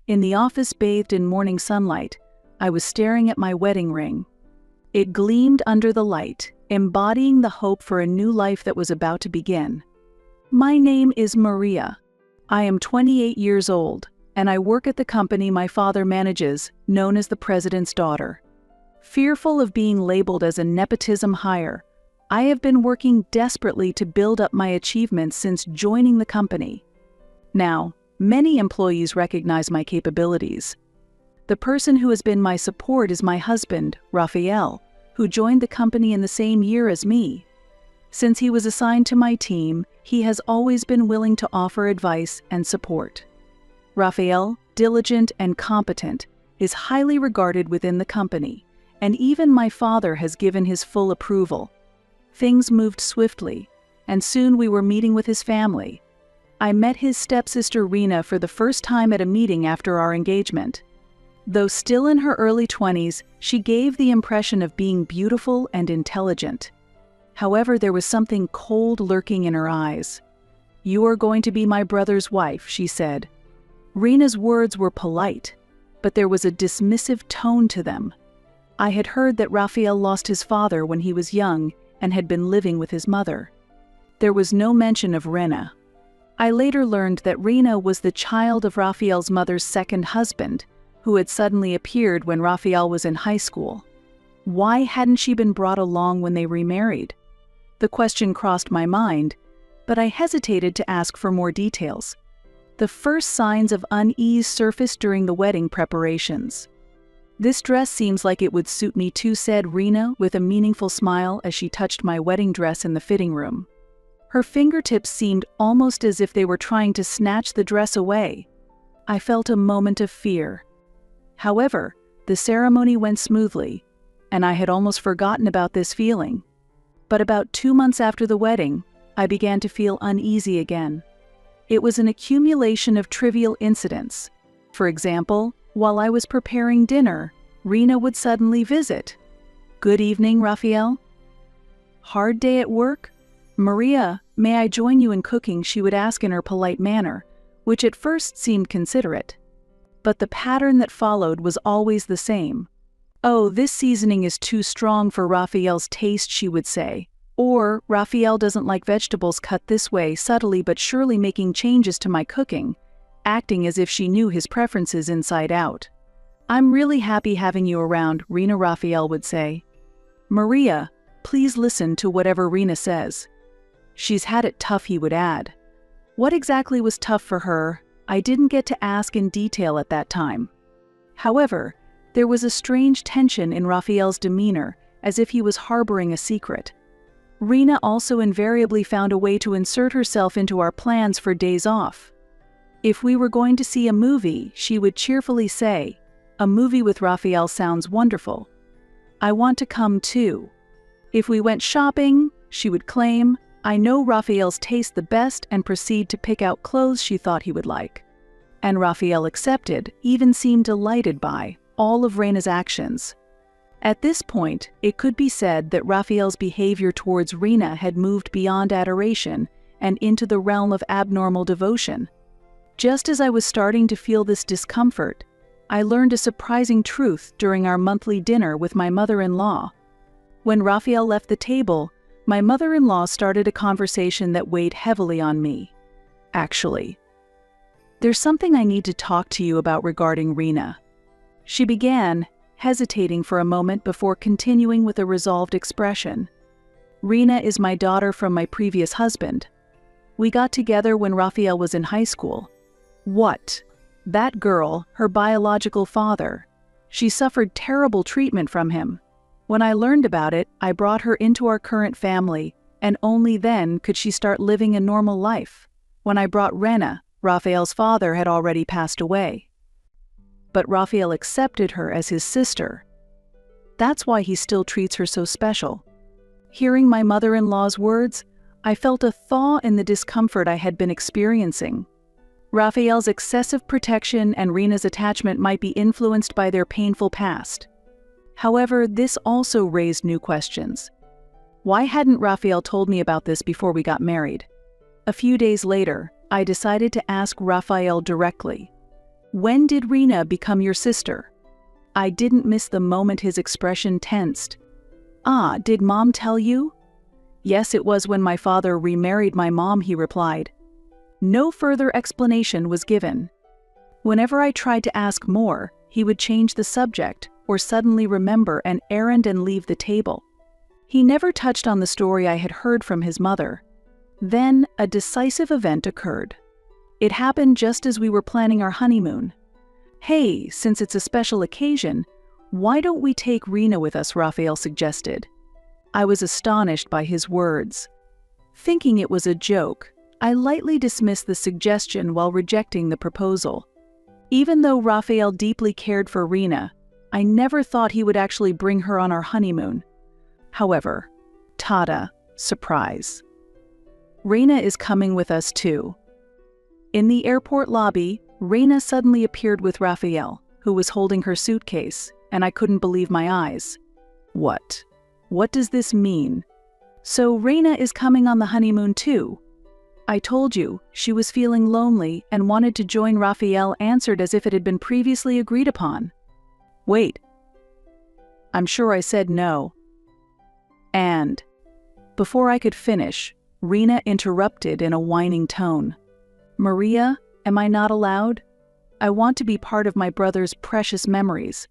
In the office bathed in morning sunlight, I was staring at my wedding ring. It gleamed under the light, embodying the hope for a new life that was about to begin. My name is Maria. I am 28 years old, and I work at the company my father manages, known as the president's daughter. Fearful of being labeled as a nepotism hire, I have been working desperately to build up my achievements since joining the company. Now, many employees recognize my capabilities. The person who has been my support is my husband, Raphael, who joined the company in the same year as me. Since he was assigned to my team, he has always been willing to offer advice and support. Raphael, diligent and competent, is highly regarded within the company, and even my father has given his full approval. Things moved swiftly, and soon we were meeting with his family. I met his stepsister Rena for the first time at a meeting after our engagement. Though still in her early 20s, she gave the impression of being beautiful and intelligent. However, there was something cold lurking in her eyes. "You are going to be my brother's wife," she said. Rena's words were polite, but there was a dismissive tone to them. I had heard that Raphael lost his father when he was young and had been living with his mother. There was no mention of Rena. I later learned that Rena was the child of Raphael's mother's second husband, who had suddenly appeared when Raphael was in high school. Why hadn't she been brought along when they remarried? The question crossed my mind, but I hesitated to ask for more details. The first signs of unease surfaced during the wedding preparations. "This dress seems like it would suit me too," said Rena with a meaningful smile as she touched my wedding dress in the fitting room. Her fingertips seemed almost as if they were trying to snatch the dress away. I felt a moment of fear. However, the ceremony went smoothly, and I had almost forgotten about this feeling. But about 2 months after the wedding, I began to feel uneasy again. It was an accumulation of trivial incidents. For example, while I was preparing dinner, Rena would suddenly visit. "Good evening, Raphael." "Hard day at work?" "Maria, may I join you in cooking?" she would ask in her polite manner, which at first seemed considerate. But the pattern that followed was always the same. "Oh, this seasoning is too strong for Raphael's taste," she would say. Or, "Raphael doesn't like vegetables cut this way," subtly but surely making changes to my cooking, acting as if she knew his preferences inside out. "I'm really happy having you around," Rena Raphael would say. "Maria, please listen to whatever Rena says." "She's had it tough," he would add. What exactly was tough for her, I didn't get to ask in detail at that time. However, there was a strange tension in Raphael's demeanor, as if he was harboring a secret. Rena also invariably found a way to insert herself into our plans for days off. If we were going to see a movie, she would cheerfully say, "A movie with Raphael sounds wonderful. I want to come too." If we went shopping, she would claim, "I know Raphael's taste the best," and proceed to pick out clothes she thought he would like. And Raphael accepted, even seemed delighted by, all of Rena's actions. At this point, it could be said that Raphael's behavior towards Rena had moved beyond adoration and into the realm of abnormal devotion. Just as I was starting to feel this discomfort, I learned a surprising truth during our monthly dinner with my mother-in-law. When Raphael left the table, my mother-in-law started a conversation that weighed heavily on me. "Actually, there's something I need to talk to you about regarding Rena," she began, hesitating for a moment before continuing with a resolved expression. "Rena is my daughter from my previous husband. We got together when Raphael was in high school." "What? That girl, her biological father. She suffered terrible treatment from him. When I learned about it, I brought her into our current family, and only then could she start living a normal life. When I brought Rena, Raphael's father had already passed away. But Raphael accepted her as his sister. That's why he still treats her so special." Hearing my mother-in-law's words, I felt a thaw in the discomfort I had been experiencing. Raphael's excessive protection and Rena's attachment might be influenced by their painful past. However, this also raised new questions. Why hadn't Raphael told me about this before we got married? A few days later, I decided to ask Raphael directly. When did Rena become your sister? I didn't miss the moment his expression tensed. Ah, did Mom tell you? Yes, it was when my father remarried my mom, he replied. No further explanation was given. Whenever I tried to ask more, he would change the subject or suddenly remember an errand and leave the table. He never touched on the story I had heard from his mother. Then, a decisive event occurred. It happened just as we were planning our honeymoon. Hey, since it's a special occasion, why don't we take Rena with us, Raphael suggested. I was astonished by his words. Thinking it was a joke, I lightly dismissed the suggestion while rejecting the proposal. Even though Raphael deeply cared for Rena, I never thought he would actually bring her on our honeymoon. However, tada, surprise. Rena is coming with us too. In the airport lobby, Rena suddenly appeared with Raphael, who was holding her suitcase, and I couldn't believe my eyes. What? What does this mean? So Rena is coming on the honeymoon too? I told you, she was feeling lonely and wanted to join. Raphael answered as if it had been previously agreed upon. Wait. I'm sure I said no. And before I could finish, Rena interrupted in a whining tone. Maria, am I not allowed? I want to be part of my brother's precious memories.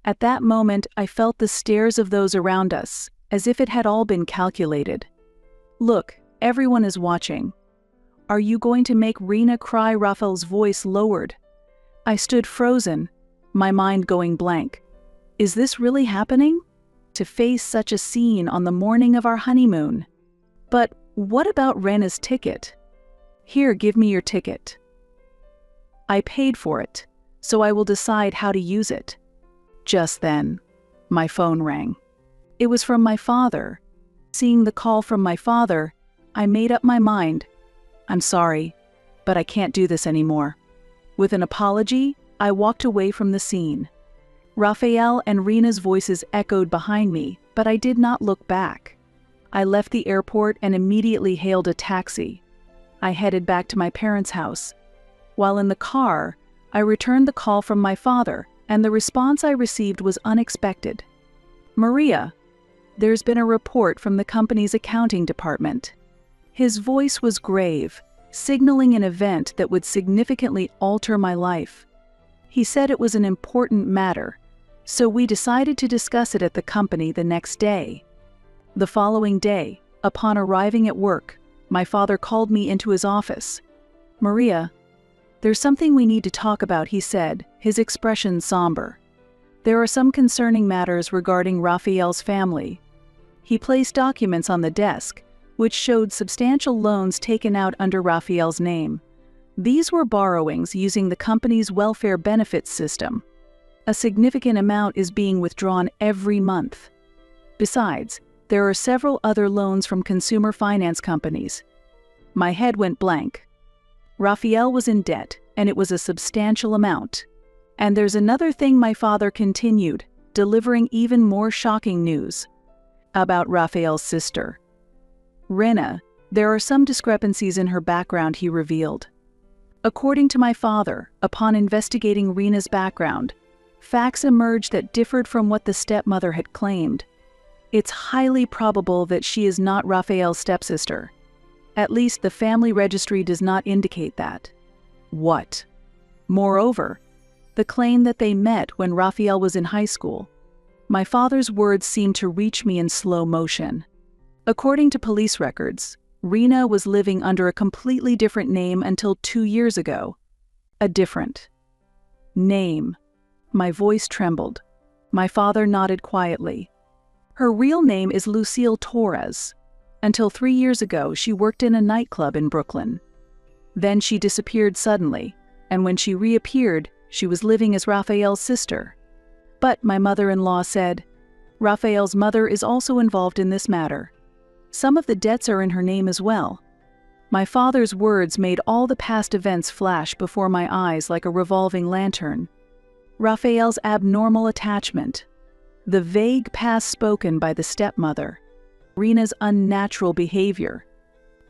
At that moment, I felt the stares of those around us, as if it had all been calculated. Look, everyone is watching. Are you going to make Rena cry? Raphael's voice lowered. I stood frozen, my mind going blank. Is this really happening? To face such a scene on the morning of our honeymoon. But what about Rena's ticket? Here, give me your ticket. I paid for it, so I will decide how to use it. Just then, my phone rang. It was from my father. Seeing the call from my father, I made up my mind. I'm sorry, but I can't do this anymore. With an apology, I walked away from the scene. Raphael and Rena's voices echoed behind me, but I did not look back. I left the airport and immediately hailed a taxi. I headed back to my parents' house. While in the car, I returned the call from my father, and the response I received was unexpected. Maria, there's been a report from the company's accounting department. His voice was grave, signaling an event that would significantly alter my life. He said it was an important matter, so we decided to discuss it at the company the next day. The following day, upon arriving at work, my father called me into his office. Maria, there's something we need to talk about, he said, his expression somber. There are some concerning matters regarding Raphael's family. He placed documents on the desk, which showed substantial loans taken out under Raphael's name. These were borrowings using the company's welfare benefits system. A significant amount is being withdrawn every month. Besides, there are several other loans from consumer finance companies. My head went blank. Raphael was in debt, and it was a substantial amount. And there's another thing, my father continued, delivering even more shocking news. About Raphael's sister. Rena, there are some discrepancies in her background, he revealed. According to my father, upon investigating Rena's background, facts emerged that differed from what the stepmother had claimed. It's highly probable that she is not Raphael's stepsister. At least the family registry does not indicate that. What? Moreover, the claim that they met when Raphael was in high school. My father's words seemed to reach me in slow motion. According to police records, Rena was living under a completely different name until 2 years ago. A different name. My voice trembled. My father nodded quietly. Her real name is Lucille Torres. Until 3 years ago, she worked in a nightclub in Brooklyn. Then she disappeared suddenly, and when she reappeared, she was living as Raphael's sister. But my mother-in-law said, Raphael's mother is also involved in this matter. Some of the debts are in her name as well. My father's words made all the past events flash before my eyes like a revolving lantern. Raphael's abnormal attachment, the vague past spoken by the stepmother, Rena's unnatural behavior.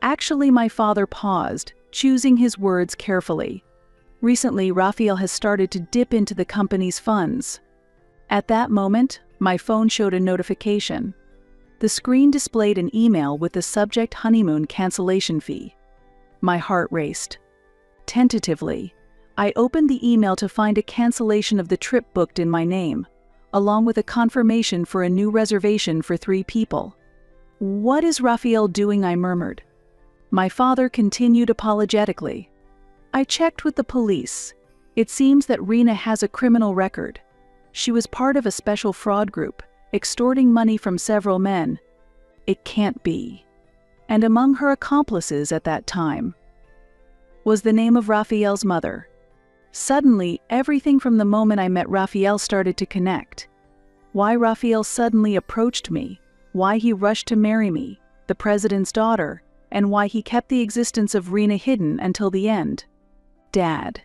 Actually, my father paused, choosing his words carefully. Recently, Raphael has started to dip into the company's funds. At that moment, my phone showed a notification. The screen displayed an email with the subject honeymoon cancellation fee. My heart raced. Tentatively, I opened the email to find a cancellation of the trip booked in my name, along with a confirmation for a new reservation for 3 people. "What is Raphael doing?" I murmured. My father continued apologetically. "I checked with the police. It seems that Rena has a criminal record. She was part of a special fraud group, extorting money from several men. It can't be. And among her accomplices at that time was the name of Raphael's mother." Suddenly, everything from the moment I met Raphael started to connect. Why Raphael suddenly approached me, why he rushed to marry me, the president's daughter, and why he kept the existence of Rena hidden until the end. Dad.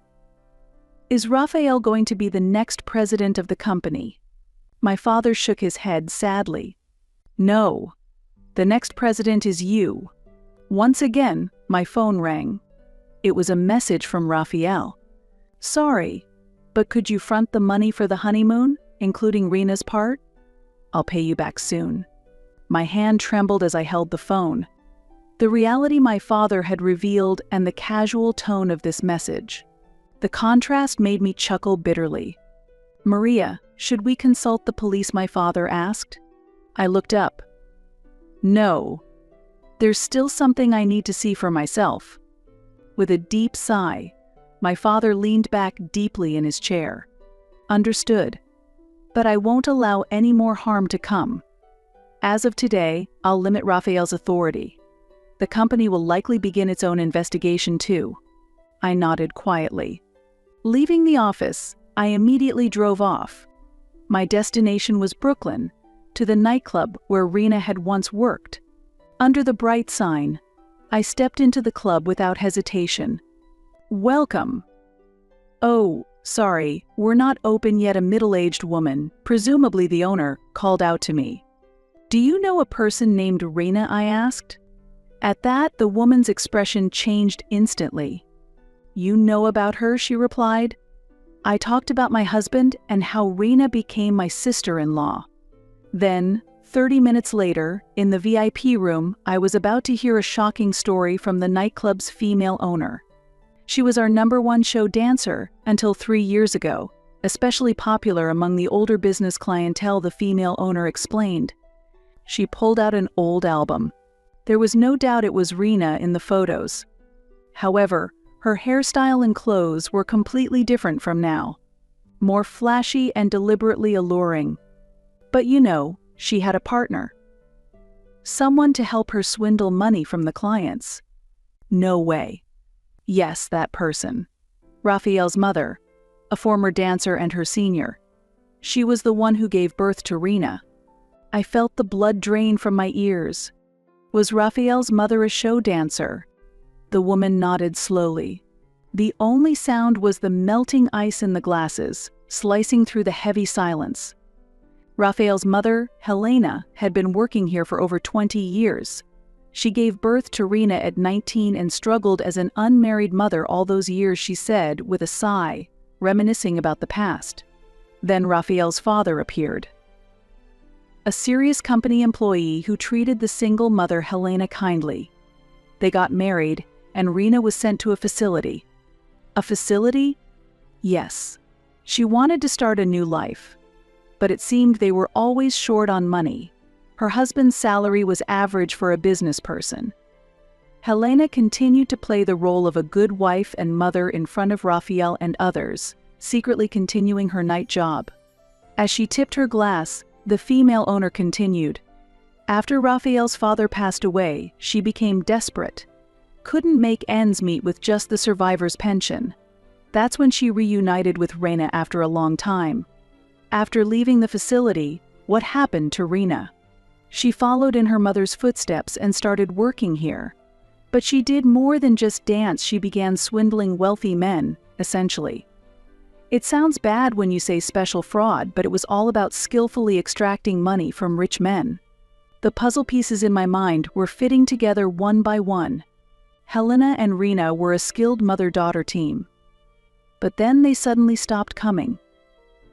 Is Raphael going to be the next president of the company? My father shook his head sadly. No. The next president is you. Once again, my phone rang. It was a message from Raphael. "Sorry, but could you front the money for the honeymoon, including Rena's part? I'll pay you back soon." My hand trembled as I held the phone. The reality my father had revealed and the casual tone of this message. The contrast made me chuckle bitterly. "Maria, should we consult the police?" my father asked. I looked up. "No. There's still something I need to see for myself." With a deep sigh, my father leaned back deeply in his chair. "Understood. But I won't allow any more harm to come. As of today, I'll limit Raphael's authority. The company will likely begin its own investigation too." I nodded quietly. Leaving the office, I immediately drove off. My destination was Brooklyn, to the nightclub where Rena had once worked. Under the bright sign, I stepped into the club without hesitation. "Welcome." "Oh, sorry, we're not open yet," a middle-aged woman, presumably the owner, called out to me. "Do you know a person named Rena?" I asked. At that, the woman's expression changed instantly. "You know about her?" she replied. I talked about my husband and how Rena became my sister-in-law. Then, 30 minutes later, in the VIP room, I was about to hear a shocking story from the nightclub's female owner. She was our #1 show dancer until 3 years ago, especially popular among the older business clientele, the female owner explained. She pulled out an old album. There was no doubt it was Rena in the photos. However, her hairstyle and clothes were completely different from now. More flashy and deliberately alluring. But you know, she had a partner. Someone to help her swindle money from the clients. No way. Yes, that person. Raphael's mother, a former dancer and her senior. She was the one who gave birth to Rena. I felt the blood drain from my ears. Was Raphael's mother a show dancer? The woman nodded slowly. The only sound was the melting ice in the glasses, slicing through the heavy silence. Raphael's mother, Helena, had been working here for over 20 years. She gave birth to Rena at 19 and struggled as an unmarried mother all those years, she said, with a sigh, reminiscing about the past. Then Raphael's father appeared. A serious company employee who treated the single mother Helena kindly. They got married, and Rena was sent to a facility. A facility? Yes. She wanted to start a new life. But it seemed they were always short on money. Her husband's salary was average for a business person. Helena continued to play the role of a good wife and mother in front of Raphael and others, secretly continuing her night job. As she tipped her glass, the female owner continued. After Raphael's father passed away, she became desperate. Couldn't make ends meet with just the survivor's pension. That's when she reunited with Rena after a long time. After leaving the facility, what happened to Rena? She followed in her mother's footsteps and started working here. But she did more than just dance. She began swindling wealthy men, essentially. It sounds bad when you say special fraud, but it was all about skillfully extracting money from rich men. The puzzle pieces in my mind were fitting together one by one. Helena and Rena were a skilled mother-daughter team. But then they suddenly stopped coming.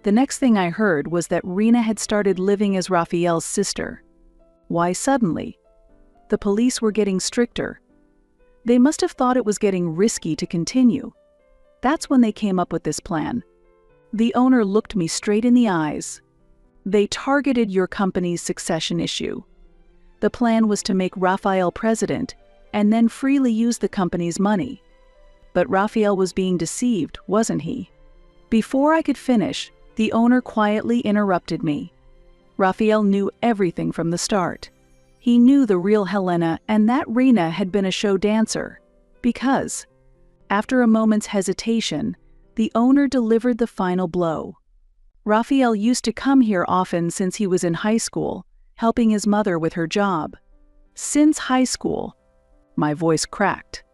The next thing I heard was that Rena had started living as Raphael's sister. Why suddenly? The police were getting stricter. They must have thought it was getting risky to continue. That's when they came up with this plan. The owner looked me straight in the eyes. They targeted your company's succession issue. The plan was to make Raphael president and then freely use the company's money. But Raphael was being deceived, wasn't he? Before I could finish, the owner quietly interrupted me. Raphael knew everything from the start. He knew the real Helena and that Rena had been a show dancer. Because, after a moment's hesitation, the owner delivered the final blow. Raphael used to come here often since he was in high school, helping his mother with her job. Since high school. My voice cracked.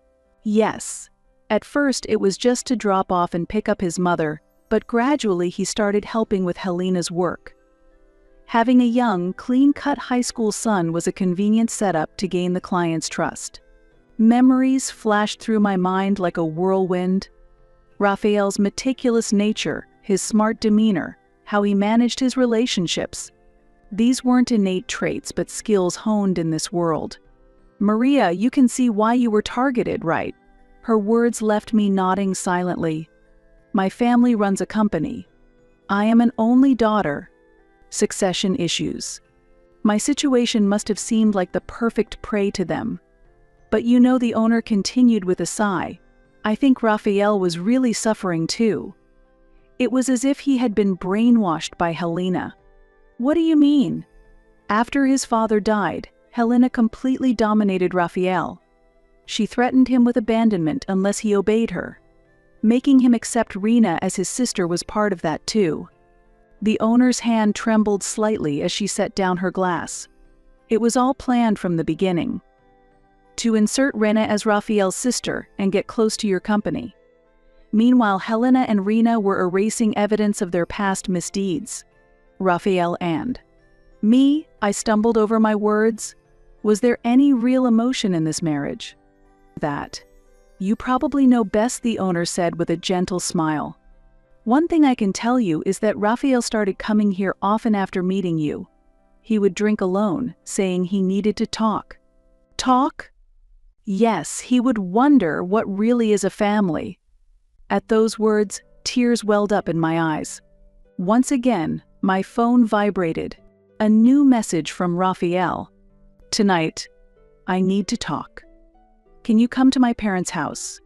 Yes. At first it was just to drop off and pick up his mother, but gradually he started helping with Helena's work. Having a young, clean-cut high school son was a convenient setup to gain the client's trust. Memories flashed through my mind like a whirlwind. Raphael's meticulous nature, his smart demeanor, how he managed his relationships. These weren't innate traits but skills honed in this world. Maria, you can see why you were targeted, right? Her words left me nodding silently. My family runs a company. I am an only daughter. Succession issues. My situation must have seemed like the perfect prey to them. But you know, the owner continued with a sigh. I think Raphael was really suffering too. It was as if he had been brainwashed by Helena. What do you mean? After his father died, Helena completely dominated Raphael. She threatened him with abandonment unless he obeyed her. Making him accept Rena as his sister was part of that too. The owner's hand trembled slightly as she set down her glass. It was all planned from the beginning. To insert Rena as Raphael's sister and get close to your company. Meanwhile, Helena and Rena were erasing evidence of their past misdeeds. Raphael and me, I stumbled over my words. Was there any real emotion in this marriage? That. You probably know best, the owner said with a gentle smile. One thing I can tell you is that Raphael started coming here often after meeting you. He would drink alone, saying he needed to talk. Talk? Yes, he would wonder what really is a family. At those words, tears welled up in my eyes. Once again, my phone vibrated. A new message from Raphael. Tonight, I need to talk. Can you come to my parents' house?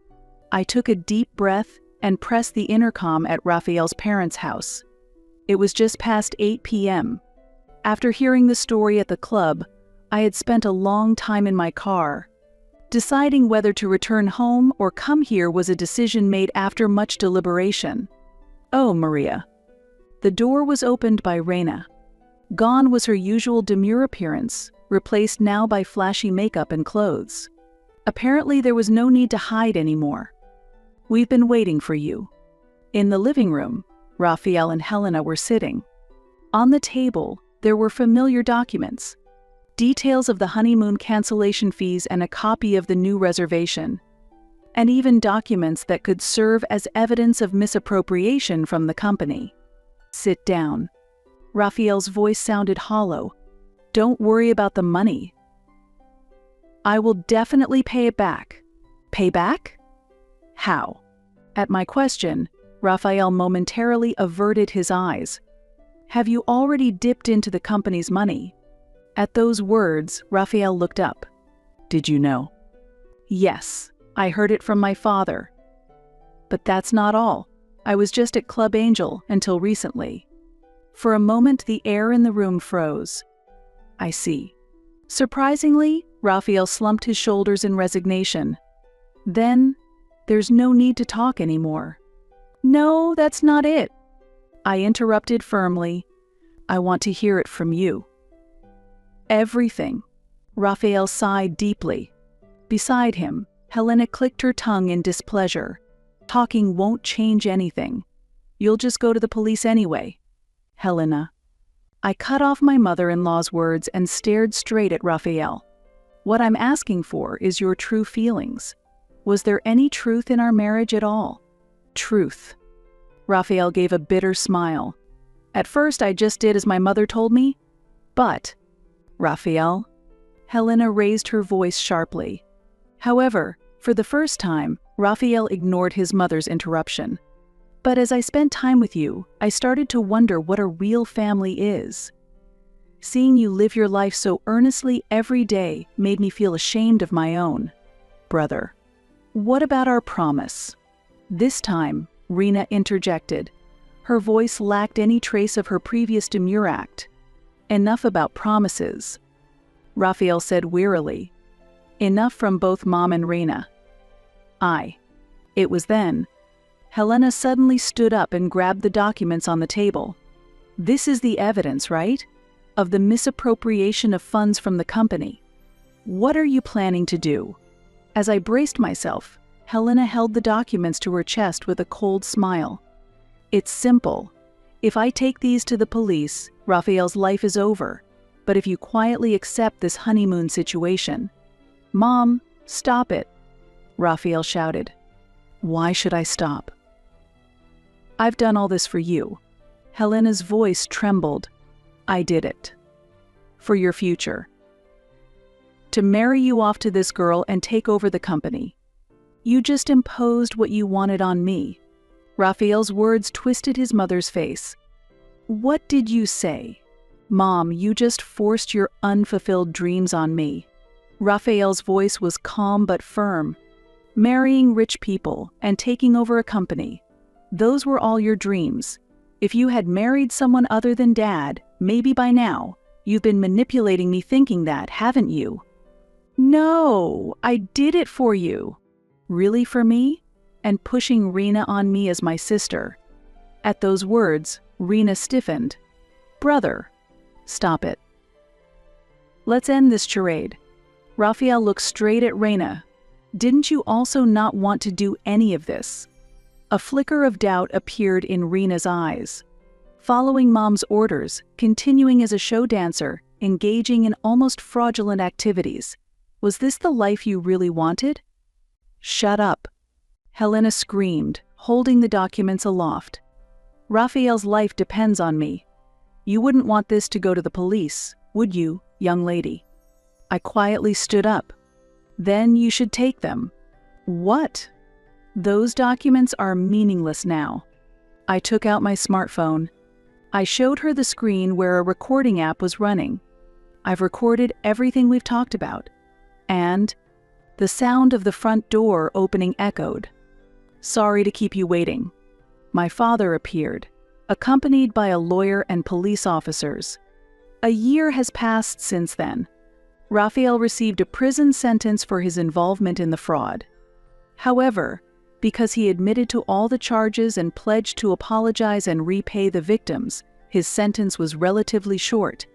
I took a deep breath and pressed the intercom at Raphael's parents' house. It was just past 8 p.m. After hearing the story at the club, I had spent a long time in my car. Deciding whether to return home or come here was a decision made after much deliberation. Oh, Maria. The door was opened by Rena. Gone was her usual demure appearance, replaced now by flashy makeup and clothes. Apparently there was no need to hide anymore. We've been waiting for you. In the living room, Raphael and Helena were sitting. On the table, there were familiar documents. Details of the honeymoon cancellation fees and a copy of the new reservation. And even documents that could serve as evidence of misappropriation from the company. Sit down. Raphael's voice sounded hollow. Don't worry about the money. I will definitely pay it back. Pay back? How? At my question, Raphael momentarily averted his eyes. Have you already dipped into the company's money? At those words, Raphael looked up. Did you know? Yes, I heard it from my father. But that's not all. I was just at Club Angel until recently. For a moment, the air in the room froze. I see. Surprisingly, Raphael slumped his shoulders in resignation. Then, there's no need to talk anymore. No, that's not it. I interrupted firmly. I want to hear it from you. Everything. Raphael sighed deeply. Beside him, Helena clicked her tongue in displeasure. Talking won't change anything. You'll just go to the police anyway. Helena. I cut off my mother-in-law's words and stared straight at Raphael. What I'm asking for is your true feelings. Was there any truth in our marriage at all? Truth. Raphael gave a bitter smile. At first I just did as my mother told me. But, Raphael, Helena raised her voice sharply. However, for the first time, Raphael ignored his mother's interruption. But as I spent time with you, I started to wonder what a real family is. Seeing you live your life so earnestly every day made me feel ashamed of my own. Brother, what about our promise? This time, Rena interjected. Her voice lacked any trace of her previous demure act. Enough about promises, Raphael said wearily. Enough from both Mom and Rena. It was then. Helena suddenly stood up and grabbed the documents on the table. This is the evidence, right? Of the misappropriation of funds from the company. What are you planning to do? As I braced myself, Helena held the documents to her chest with a cold smile. It's simple. If I take these to the police, Raphael's life is over. But if you quietly accept this honeymoon situation... Mom, stop it, Raphael shouted. Why should I stop? I've done all this for you. Helena's voice trembled. I did it. For your future. To marry you off to this girl and take over the company. You just imposed what you wanted on me. Raphael's words twisted his mother's face. What did you say? Mom, you just forced your unfulfilled dreams on me. Raphael's voice was calm but firm. Marrying rich people and taking over a company. Those were all your dreams. If you had married someone other than Dad, maybe by now, you've been manipulating me thinking that, haven't you? No, I did it for you. Really for me? And pushing Rena on me as my sister. At those words, Rena stiffened. Brother, stop it. Let's end this charade. Raphael looked straight at Rena. Didn't you also not want to do any of this? A flicker of doubt appeared in Rena's eyes. Following Mom's orders, continuing as a show dancer, engaging in almost fraudulent activities. Was this the life you really wanted? Shut up, Helena screamed, holding the documents aloft. Raphael's life depends on me. You wouldn't want this to go to the police, would you, young lady? I quietly stood up. Then you should take them. What? Those documents are meaningless now. I took out my smartphone. I showed her the screen where a recording app was running. I've recorded everything we've talked about. And the sound of the front door opening echoed. Sorry to keep you waiting. My father appeared, accompanied by a lawyer and police officers. A year has passed since then. Raphael received a prison sentence for his involvement in the fraud. However, because he admitted to all the charges and pledged to apologize and repay the victims, his sentence was relatively short.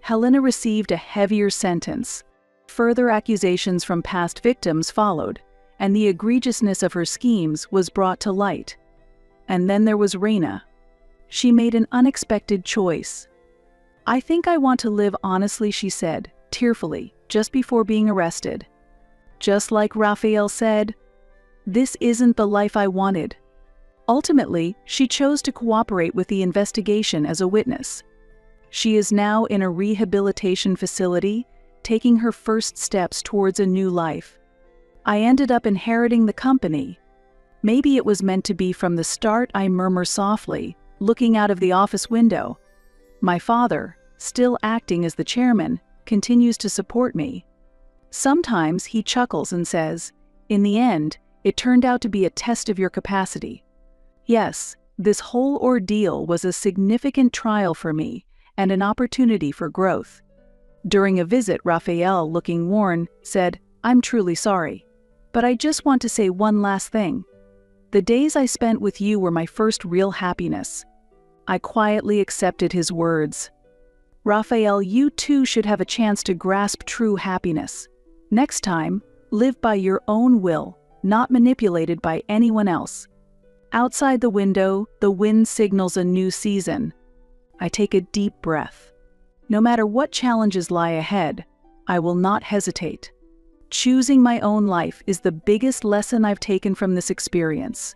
Helena received a heavier sentence. Further accusations from past victims followed, and the egregiousness of her schemes was brought to light. And then there was Rena. She made an unexpected choice. I think I want to live honestly, she said, tearfully, just before being arrested. Just like Raphael said, this isn't the life I wanted. Ultimately, she chose to cooperate with the investigation as a witness. She is now in a rehabilitation facility, taking her first steps towards a new life. I ended up inheriting the company. Maybe it was meant to be from the start, I murmur softly, looking out of the office window. My father, still acting as the chairman, continues to support me. Sometimes he chuckles and says, in the end, it turned out to be a test of your capacity. Yes, this whole ordeal was a significant trial for me and an opportunity for growth. During a visit, Raphael, looking worn, said, I'm truly sorry. But I just want to say one last thing. The days I spent with you were my first real happiness. I quietly accepted his words. Raphael, you too should have a chance to grasp true happiness. Next time, live by your own will, not manipulated by anyone else. Outside the window, the wind signals a new season. I take a deep breath. No matter what challenges lie ahead, I will not hesitate. Choosing my own life is the biggest lesson I've taken from this experience.